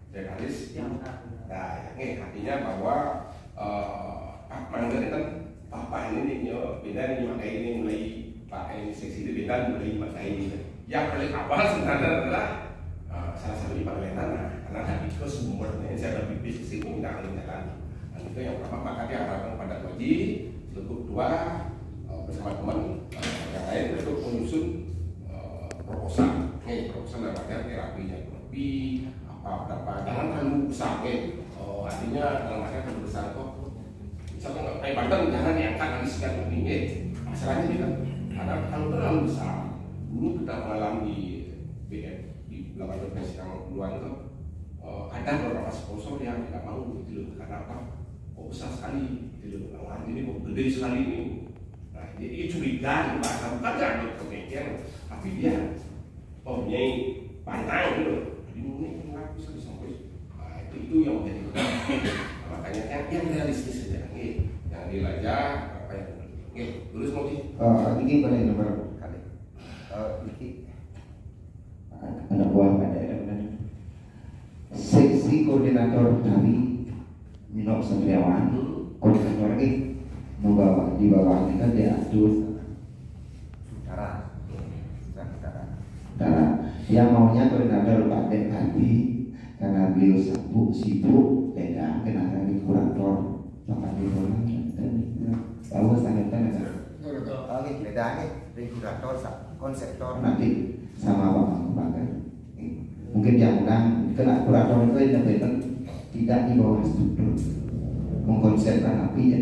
sekretaris. Nah, artinya bahwa mangga kan Bapak ini beda nih pakai ini mulai pakai seksi itu beda mulai pakai ini. Yang paling awal sebenarnya adalah salah satu di pengalihan dana karena itu sumbernya saya lebih bisnis ini tidak akan jalan. Dan itu yang pertama maka diharapkan pada wajib kedua bersama teman yang lain untuk menyusun proposal. Proposal namanya terapinya lebih berapa jangan terlalu besar artinya dalam artian terlalu besar kok misalnya Banten jangan diangkat dari sekian ini masalahnya tidak ada kalau terlalu besar. Dulu kita mengalami di BF di belakang organisasi yang duluan itu ada beberapa sponsor yang tidak mau gitu karena apa kok besar sekali gitu ini kok gede sekali ini. Nah jadi curiga bahasa bukan ada kemudian tapi dia punya pantang gitu jadi ini kenapa bisa sampai itu yang menjadi makanya yang realistis saja yang dilajah apa yang terus mau di ini boleh nomor kali ini anak buah pada seksi koordinator dari Minok Satriawan koordinator ini membawa di bawah ini kan dia atur saudara yang maunya koordinator Pak Dek tadi karena beliau sibuk beda kenapa ini kurator Bapak di bola bahwa sangatnya oke beda nih regulator konseptor nanti sama Bapak mungkin yang kena kurator itu independen tidak di bawah struktur mengkonsepkan api ya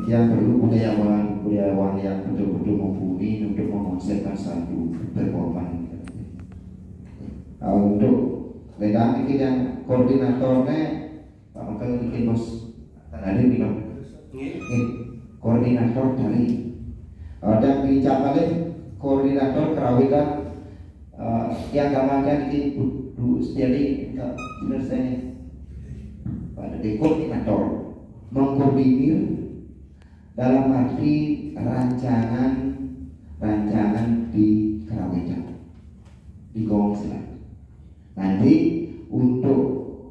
yang perlu budayawan yang betul-betul mumpuni untuk mengkonsepkan satu performa untuk beda ini yang koordinatornya Pak Mungkin bikin bos tadi bilang koordinator dari dan bicara koordinator kerawitan yang gambarnya di jadi selesai pada koordinator mengkoordinir dalam arti rancangan di kerawitan di Gongselan. Nanti untuk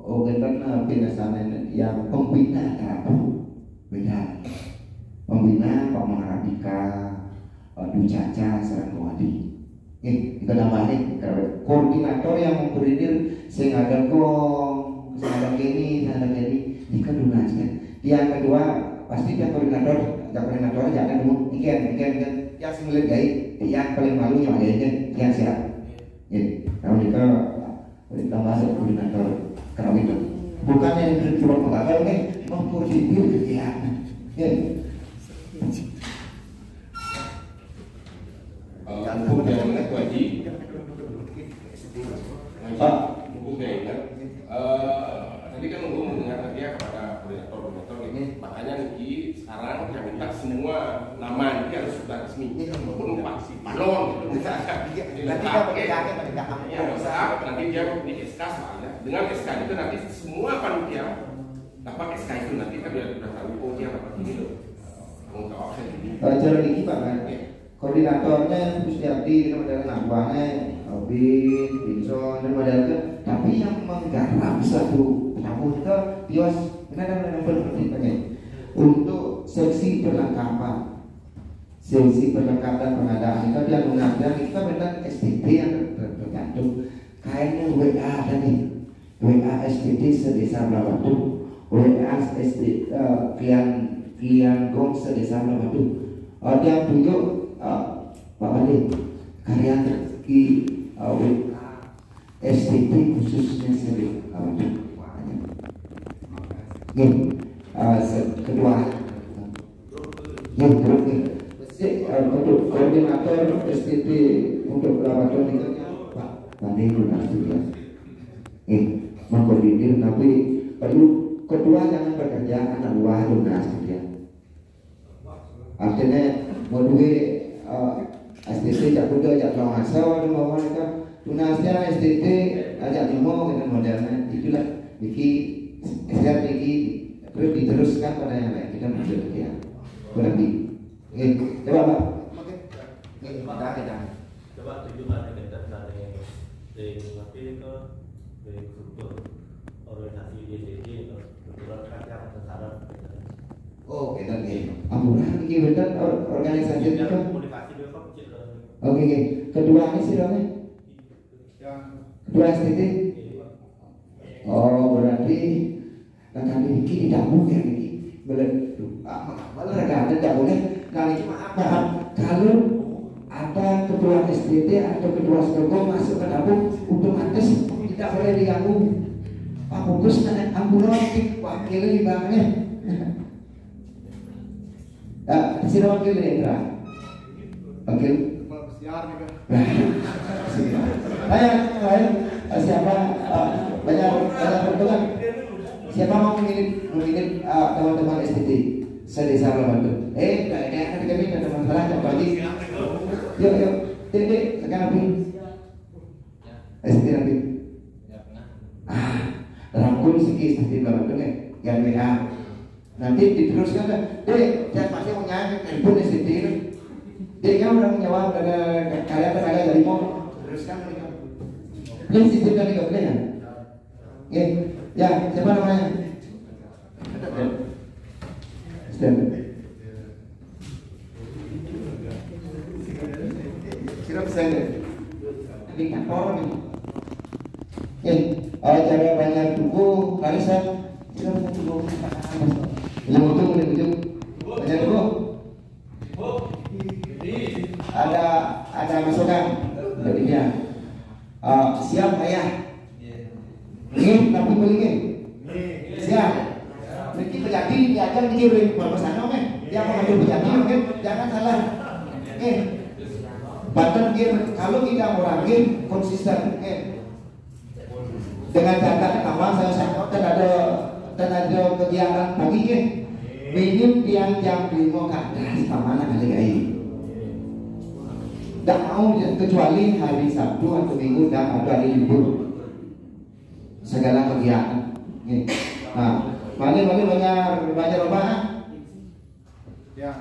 organ pinasanan yang pembina kerapu beda. Pembina Pak Maharabika, Ducaca, Sarang Wadi. Ini namanya koordinator yang mengkoordinir sehingga ada gong, sehingga ada ini, ini kedunasnya. Yang kedua pasti dia koordinator jangan dulu ikan yang sembilan gay yang paling malu yang ada yang siap kalau kita masuk koordinator kerawitan bukan yang berjuang mengagal mengkoordinir kegiatan hukum yang mana wajib hukum yang ingat tadi kan gue mendengar dia kepada koordinator ini makanya nih sekarang yang minta semua nama ini harus sudah resmi walaupun pasti panon gitu nanti dia di SK soalnya dengan SK itu nanti semua panitia dapat SK itu nanti kan dia sudah tahu oh dia dapat ini loh untuk opsi ini cara ini Pak kan koordinatornya Pustiati kemudian namanya Obin, Binson dan modalnya tapi yang menggarap satu tahun ke bios benar-benar berpertimbangan untuk seksi perlengkapan pengadaan itu yang mengajar kita benar STT yang tergantung kayaknya WA tadi WA STT sedesa Blawatu WA STT klien Kianggong sedesa Lamadu. Dia tunjuk Pak Wali karya terki STT khususnya sendiri. Kedua, yang grup untuk koordinator STT untuk Lamadu ini Pak Wali Lunasti ya. Mengkoordinir, tapi perlu kedua jangan bekerja anak buah lunas ya. Artinya mau duit STT jak kuda jak langsau ada bawa mereka lunasnya STT ajak limo dengan modelnya itulah biki sehat biki terus diteruskan pada yang lain kita lanjut ya berarti coba Pak coba tunjukkan kita dari tapi ke struktur organisasi DCD struktural kerja sasaran. Oh, kita nih. Ampun, ini betul organisasi itu. Komunikasi besok. Oke. Kedua ini sih dong. Kedua STT. Oh, berarti kami ini tidak mungkin ini. Malah tidak boleh. Kali maaf. Kalau ada ketua STT atau ketua Strogo masuk ke dapur, otomatis tidak boleh diganggu. Pak Bungkus naik ambulan, wakilnya di bangnya. Sino wakil Indra? Wakil? Lain siapa? Banyak pertemuan. Siapa mau memilih teman-teman STT sedesa Lamadu? Akan kami ada masalah apa lagi? Yuk, Dek, sekarang api. STT nanti. Rangkul segi STT Lamadu nih, yang WA. Nanti diteruskan kan, Dek, saya pasti mau nyanyi telepon STT ini. Dek, kamu udah menjawab karya tenaga dari mau teruskan mereka. Please sistem dari gak boleh ya? Oke, ya siapa namanya? Stand. Siap stand. Di kantor ini. Cara banyak buku, Kalisa. Siap buku. Yang ujung. Banyak dulu. Ada masukan dari dia. Siap ayah. Ini tapi boleh siap. Mungkin berjadi diajar dikirim pesan kan? Dia mengambil berjadi mungkin jangan salah. Bahkan kalau kita orangin konsisten. Dengan data tambah saya dan ada kegiatan pagi ke minim yang jam 5 ke atas kemana kali ini tidak mau kecuali hari Sabtu atau Minggu dan ada hari libur segala kegiatan. Nah, banyak lomba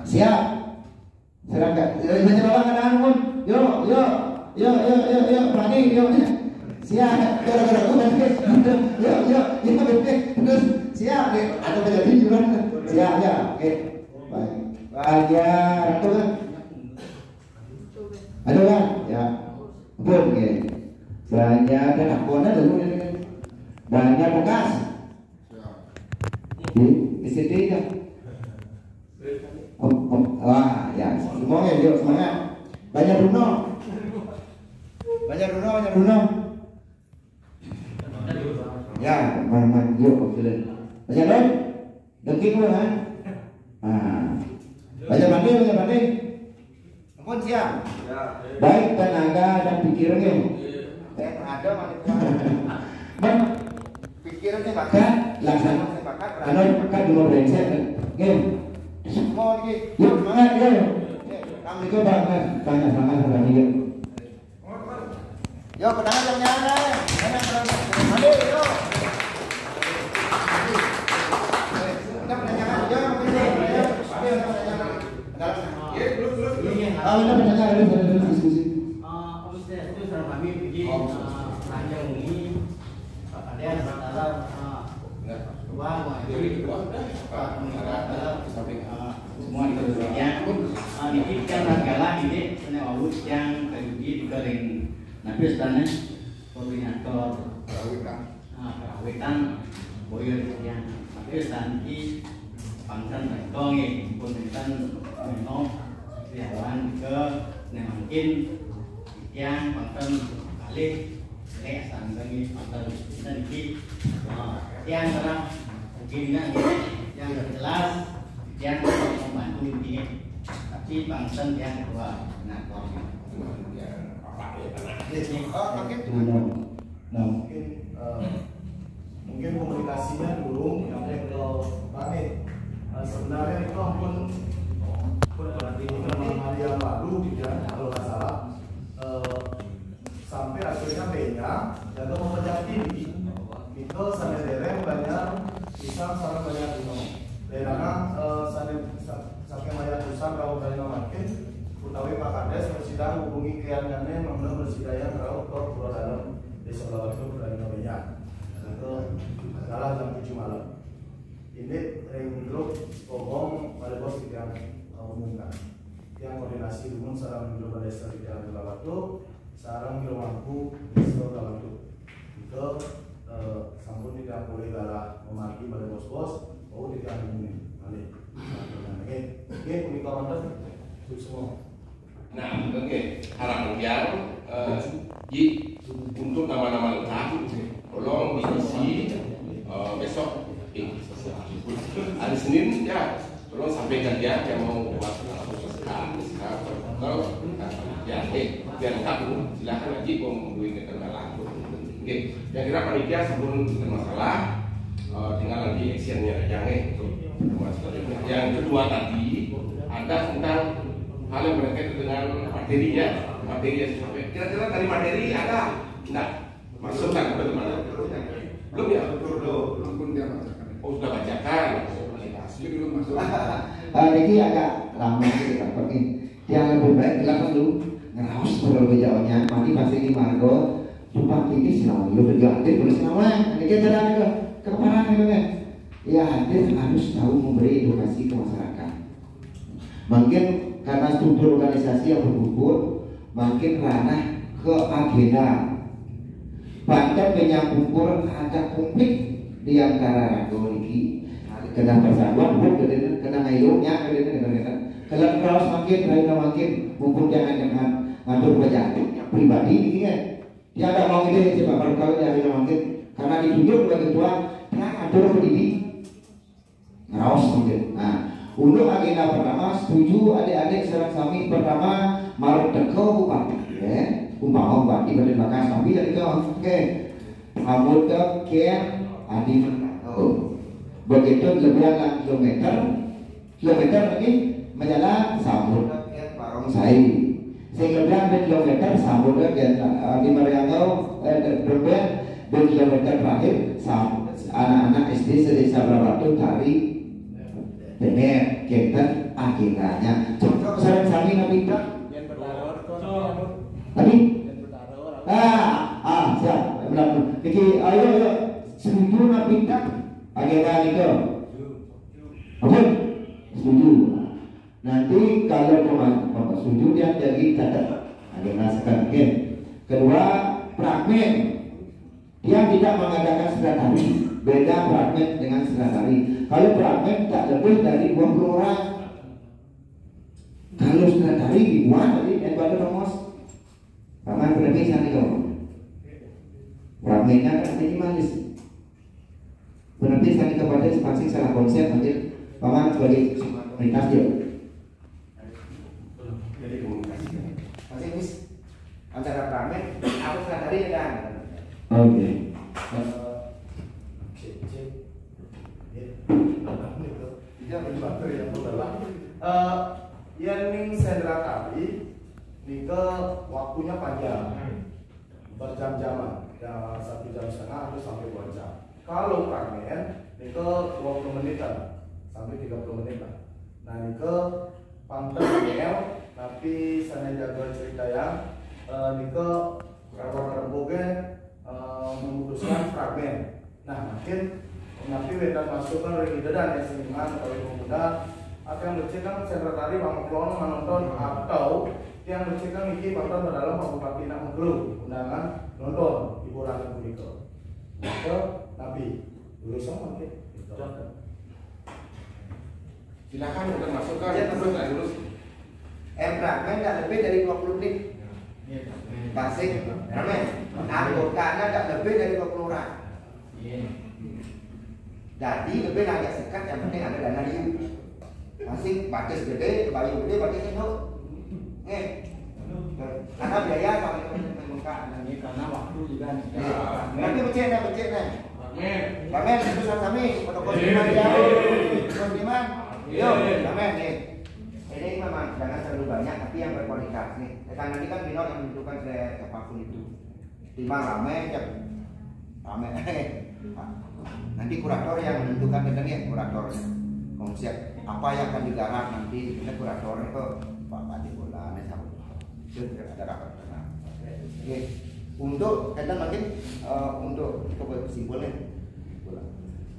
siap serangkat banyak lomba kadang pun yuk berani yuk siap gara-gara terus siap deh ada menjadi juga siap ya oke baik banyak kan ada kan ya pun ya banyak dan akunnya dulu banyak bekas di STT ya wah ya semuanya yuk semangat banyak Bruno ya, man, yuk, oke. Banyak dong, dengking lu kan? Banyak mandi. Ampun siap. Baik tenaga dan pikirannya. Ada mandi. Pikirannya bakat, laksana. Karena bakat dulu brengsek. Game. Semua lagi. Yuk semangat yuk. Kamu itu banyak semangat yuk. Yo, pedangan yang nyala. Mandi, yuk. Kita bertanya ada diskusi. Itu serang kami bikin hanya ini ada masalah uang semua itu yang dipikirkan segala ini penawut yang terjadi di kering. Nanti sebenarnya koordinator perawitan boyor yang nanti nanti pangkat nggih pun enten memang kriawan ke mungkin yang wonten kalih nek sanggeng wonten sinten iki yang terang mungkin yang jelas yang membantu ini tapi bangsa yang kedua nah mungkin komunikasinya dulu sampai ke Pak sebenarnya itu pun berarti memang hari yang lalu tidak kalau nggak salah sampai akhirnya B-nya jatuh memecah diri itu sanadere banyak pisang sama banyak gunung karena saking banyak pisang kalau banyak makin utawi Pak Kades bersidang hubungi kliennya mengenai bersidaya kalau ke Pulau Dalam di sebelah itu berani banyak itu adalah jam 7 malam ini ring grup Pogong pada bos yang umumkan yang koordinasi umum sarang global desa di dalam waktu sarang mampu desa dalam waktu itu sampun tidak boleh galah memaki pada bos-bos tidak umum balik oke unik kawan semua. Nah, oke, harapan yang untuk nama-nama lengkap tolong diisi besok hari Senin ya tolong sampaikan dia yang mau buat ya biar lengkap silahkan lagi menghubungi kendala oke yang kira panitia sebelum masalah tinggal nanti actionnya aja yang kedua tadi ada tentang hal yang berkaitan dengan materinya materi yang sampai kira-kira dari materi ada enggak masukkan ke mana belum ya belum dia bacakan sudah bacakan belum masuk ini agak lama sih Pak ini yang lebih baik kita perlu ngeraus perlu berjawabnya mati pasti di Margo jumpa ini selalu berjawab tulis nama ini kita ada keparangan itu kan ya hadir harus tahu memberi edukasi ke masyarakat mungkin karena struktur organisasi yang berbubur makin ranah ke agenda bahkan menyambung agak konflik di antara ragu ini kena persatuan kena ngayunya kalau terus makin hukum jangan ngatur berjatuh pribadi ini kan dia ada mau ide coba baru kali dari makin karena ditunjuk oleh ketua dia ngatur berdiri ngaros mungkin nah untuk agenda pertama setuju adik-adik serang sami pertama Marut Teko Bupati ya umpama Bupati Badan Bakas Sami dari itu oke Marut Teko Adi begitu lebihan kilometer lagi menjalan sambut Parong Sai sehingga kilometer sambut di Marianto dan kilometer terakhir sambut anak-anak SD sedesa Brawatu tari bener kita akhirnya contoh sarang sami nabi tadi siap benar jadi ayo setuju nabi akhirnya itu apa setuju nanti kalau Bapak setuju dia jadi catat akhirnya sekarang kedua fragmen dia tidak mengadakan sekretari beda fragmen dengan sekretari kalau fragmen tak lebih dari 20 orang kalau sekretari dibuat dari Edward Ramos paman berarti sana itu fragmennya kan ini manis berarti sana kepada ekspansi salah konsep nanti paman sebagai komunitas dia jadi komunikasi masih mis antara fragmen aku sekretari dan oke yang sendra kali nike waktunya panjang berjam-jaman ya 1,5 jam atau sampai 2 jam kalau fragmen nike 20 menitan sampai 30 menitan nah nike pantai BL tapi sana jaga cerita yang nike karena memutuskan fragmen nah makin tapi wedan masukkan dari dan yang seniman atau pemuda atau yang bercekang sekretari Pamuklono menonton atau yang bercekang iki panton dalam Bupati Nanggung undangan nonton ibu rakyat Buniko maka nabi dulu sama mungkin Silakan untuk masukkan terus. Ramen nggak lebih dari 20 menit. Pasing ramen. Anggotanya nggak lebih dari 20 orang. Jadi lebih agak sekat, yang penting ada dana liu. Masih batas gede, bayu gede, batas kecil. Karena biaya paling membengkak. Ini karena waktu juga. Nanti becek nih. Ramen itu sami, protokol 5 dia. Protokol 5. Yo, ramen nih. Ini memang jangan terlalu banyak, tapi yang berkualitas nih. Karena ini kan minor yang menentukan siapapun itu. 5 ramen, ramen. Nanti kurator yang menentukan tentangnya, kurator konsep apa yang akan digarap nanti. Kita kurator itu Pak Pati Bola, itu ada rapat. Oke. Untuk kita makin untuk kesimpulan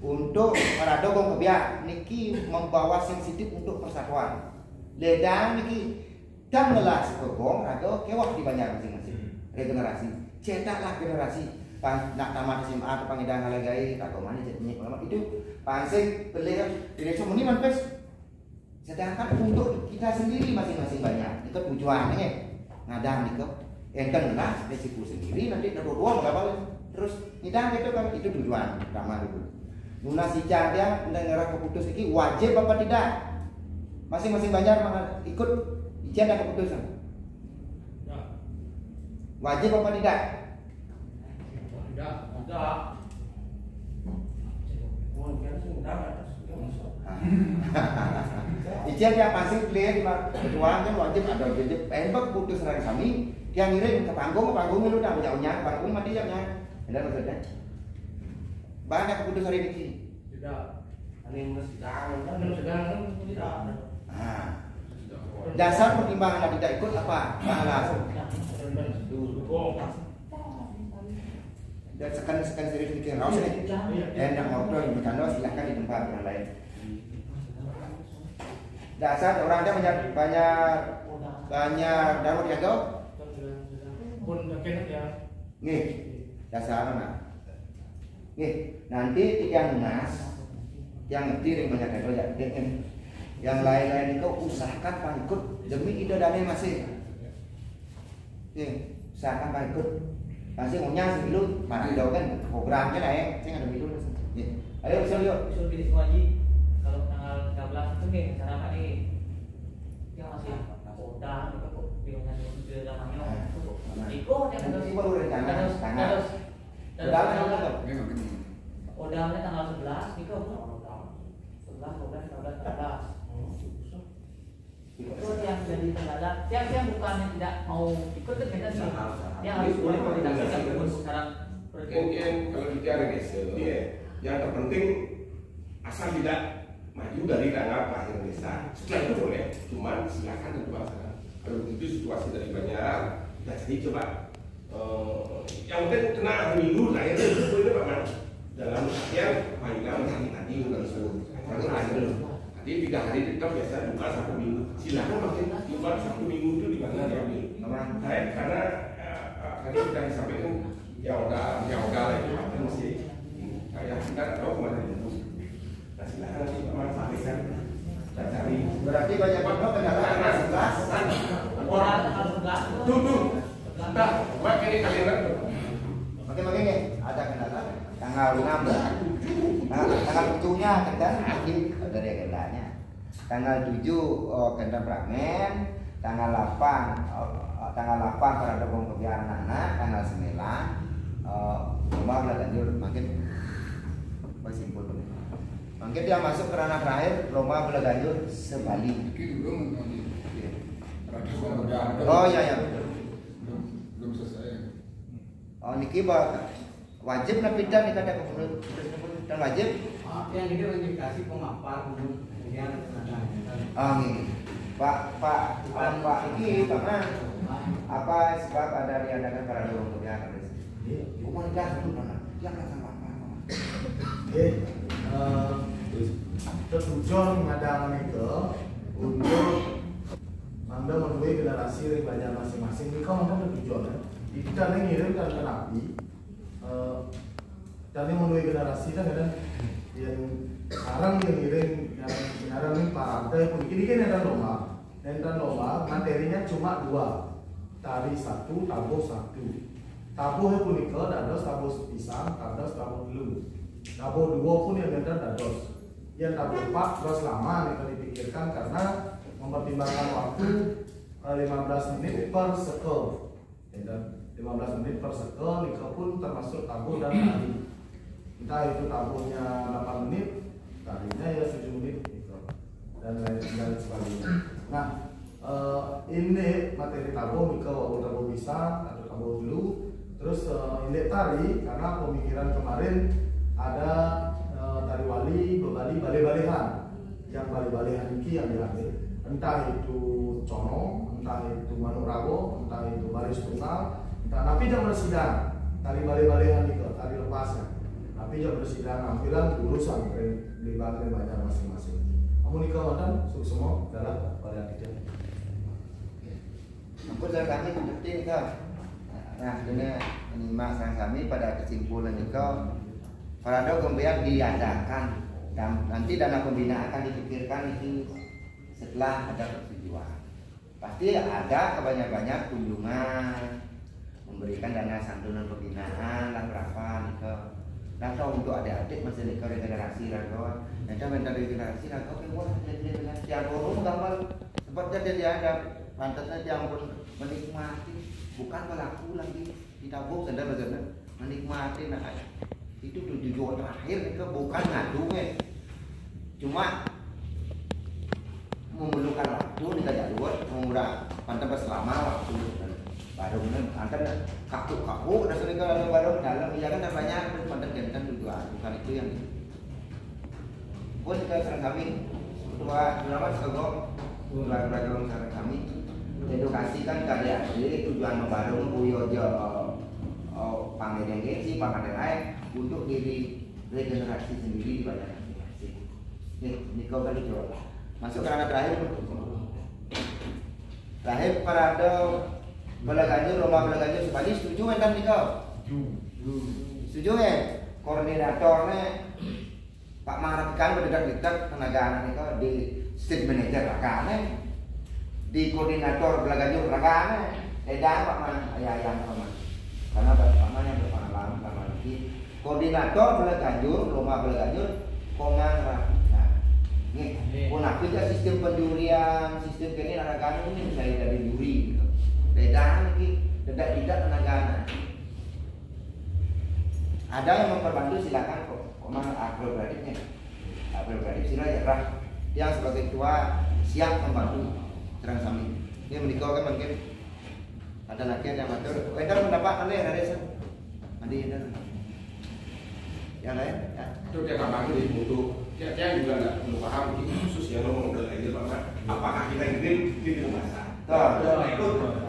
untuk para dogong kebiak niki membawa sensitif untuk persatuan. Ledang niki dan melas dogong atau kewak di banyak masing-masing regenerasi. Cetaklah generasi nak tamat SMA atau pangidang halagai atau mana jadinya itu pansing beliau Indonesia meni manpes. Sedangkan untuk kita sendiri masing-masing banyak itu tujuannya ngadang itu enten lah resiko sendiri nanti dua berapa terus ngidang itu kan itu tujuan utama dulu. Nuna si dia mendengar keputusan ini wajib apa tidak? Masing-masing banyak ikut izin dan keputusan. Wajib apa tidak? Tidak. Izin yang pasti clear ketuaan kan wajib ada wajib pembek putus dari kami yang ngirim ke panggung itu udah jauhnya panggung mati jamnya benar maksudnya banyak keputusan hari ini Tidak. Ini sedang kan tidak. Dasar pertimbangan tidak ikut apa alasan dan sekarang sering bikin raus nih enak ngobrol yang bercanda silahkan di tempat yang lain. Dasar orangnya banyak dapat jago. Pun mungkin ya. Nih, dasar mana? Nih, nanti tiga nas yang ngetir banyak jago ya. Yang lain-lain itu usahakan pangikut demi ide dana masih. Nih, usahakan pangikut. Masih maunya sebelum mana jauh kan programnya lah ya. Saya ada dulu. Ayo usul yuk. Usul pilih wajib. Kalau tanggal 13 itu nih cara apa nih? Yang masih udah itu kok bingungan itu namanya. Iko yang Ini baru rencana tanggal. Udahnya tanggal 11 Iko. 11, 12, 13, 14. Itu yang jadi kendala. Yang bukan yang tidak mau ikut kan kita sih. Yang harus boleh koordinasikan sekarang. Mungkin kalau bicara guys, yang terpenting asal tidak maju dari tanggal lahir desa. Setelah itu boleh, cuman silakan dipaksakan. Kalau begitu situasi dari banyak, kita jadi coba. Yang penting kena minggu lahir itu Pak Man. Dalam artian panggilan tadi udah suruh. Kalau lahir nanti 3 hari tetap biasa buka 1 minggu. Silakan makin buka 1 minggu itu di mana diambil. Karena tadi sudah disampaikan ya udah lah itu masih kayak kita tahu kemana itu. Nah silakan nanti manfaatkan dan cari. Berarti banyak banget kendaraan 11. Orang tanggal 11 Tuh. Nah, mak ini kalender. Makin nih ada kendaraan tanggal 16. Tanggal 7-nya kendaraan akhir dari agendanya. Tanggal 7 kendaraan Pramen, tanggal 8 para dukung kebiayaan anak, tanggal 9 rumah lanjut makin bersimpul. Mungkin dia masuk ke ranah terakhir lomba belaganjur sebalik. Oh iya betul. Belum selesai. Oh niki wajib napidan nih kata dan wajib. Yang ini indikasi pemapar kemudian Oh nih Pak ini karena apa sebab ada diadakan para dorong kebiasaan komunitas itu mana? Jangan sama apa. Tujuan mengadang itu untuk Anda menemui generasi yang banyak masing-masing. Ini kau mana tujuan? Kita yang ngirim kan api. Dan yang menemui generasi kan yang sekarang yang ngirim yang sebenarnya nih parade pun ini kan ada lomba materinya cuma 2, tari 1, tabuh 1. Tabuh punika dados tabuh pisang, dados tabuh telu. Tabuh 2 pun yang ada dados. Yang tabuh 4 terus lama nih dipikirkan karena mempertimbangkan waktu 15 menit per sekel. Dan 15 menit per sekel nika pun termasuk tabuh dan tari. Entah itu tabuhnya 8 menit, tarinya ya 7 menit gitu. Dan lain sebagainya. Nah, ini materi tabuh nika wau tabuh pisang atau tabuh dulu. Terus ini tari karena pemikiran kemarin ada tari wali, bebali, bale-balehan. Yang bale-balehan ini yang diambil. Entah itu cono, entah itu manurago, entah itu baris tunggal, entah tapi jam bersidang tari bale-balehan itu, tari lepasnya. Tapi jam bersidang ambilan urusan di bangkai banyak masing-masing. Kamu nikah wadah, sukses semua dalam pada kita. Ampun dari kami penting kau. Nah, ini menyimak sang kami pada kesimpulan juga. Parade kemudian diadakan dan nanti dana pembinaan akan dipikirkan itu setelah ada persetujuan. Pasti ada kebanyak-banyak kunjungan, memberikan dana santunan pembinaan lah berapa nih. Nah, untuk adik-adik masih nih regenerasi raga, nanti minta regenerasi raga, kemudian regenerasi yang burung gambar seperti dia ada pantasnya yang pun menikmati, bukan pelaku lagi ditabung sedang menikmati nah itu tujuan terakhir nih bukan ngadu cuma memerlukan waktu nih kayak dua mengurang pantas selama waktu barungnya antar kaku dan sering kalau barung dalam iya kan banyak pantas jantan tujuan bukan itu yang pun kita serang kami ketua ulama segok belajar serang kami edukasikan adik-adik tujuan barung uyojo panggil si panggil lain untuk diri regenerasi sendiri di banyak masing-masing. Ini kau kali jawab. Masuk ke ranah terakhir. Terakhir parade Belaganjur, Roma Belaganjur Supadi setuju kan nikau? Setuju ya? Koordinatornya Pak Maharapikan berdekat-dekat tenaga anak nikau di state manager rakannya di koordinator Belaganjur rakannya edan Pak Man ayah-ayah Pak Man karena Pak Man yang berpengalaman lama lagi koordinator Belaganjur, Roma Belaganjur Koman Rapikan nih, pun aku juga sistem penjurian, sistem kini rakannya ini saya dari juri gitu beda lagi, tidak tenaga anak. Ada yang memperbantu silakan kok, Komang April Bradip silakan yang sebagai ketua siap membantu terang sami. Ini menikah kan mungkin ada lagi yang matur. Edar pendapat anda dari sana, Andi Edar. Yang lain? Ya. Itu dia kapan di untuk dia juga nggak perlu paham ini khusus ya lo mau belajar banget. Apakah kita ngirim di rumah? Tuh, ikut.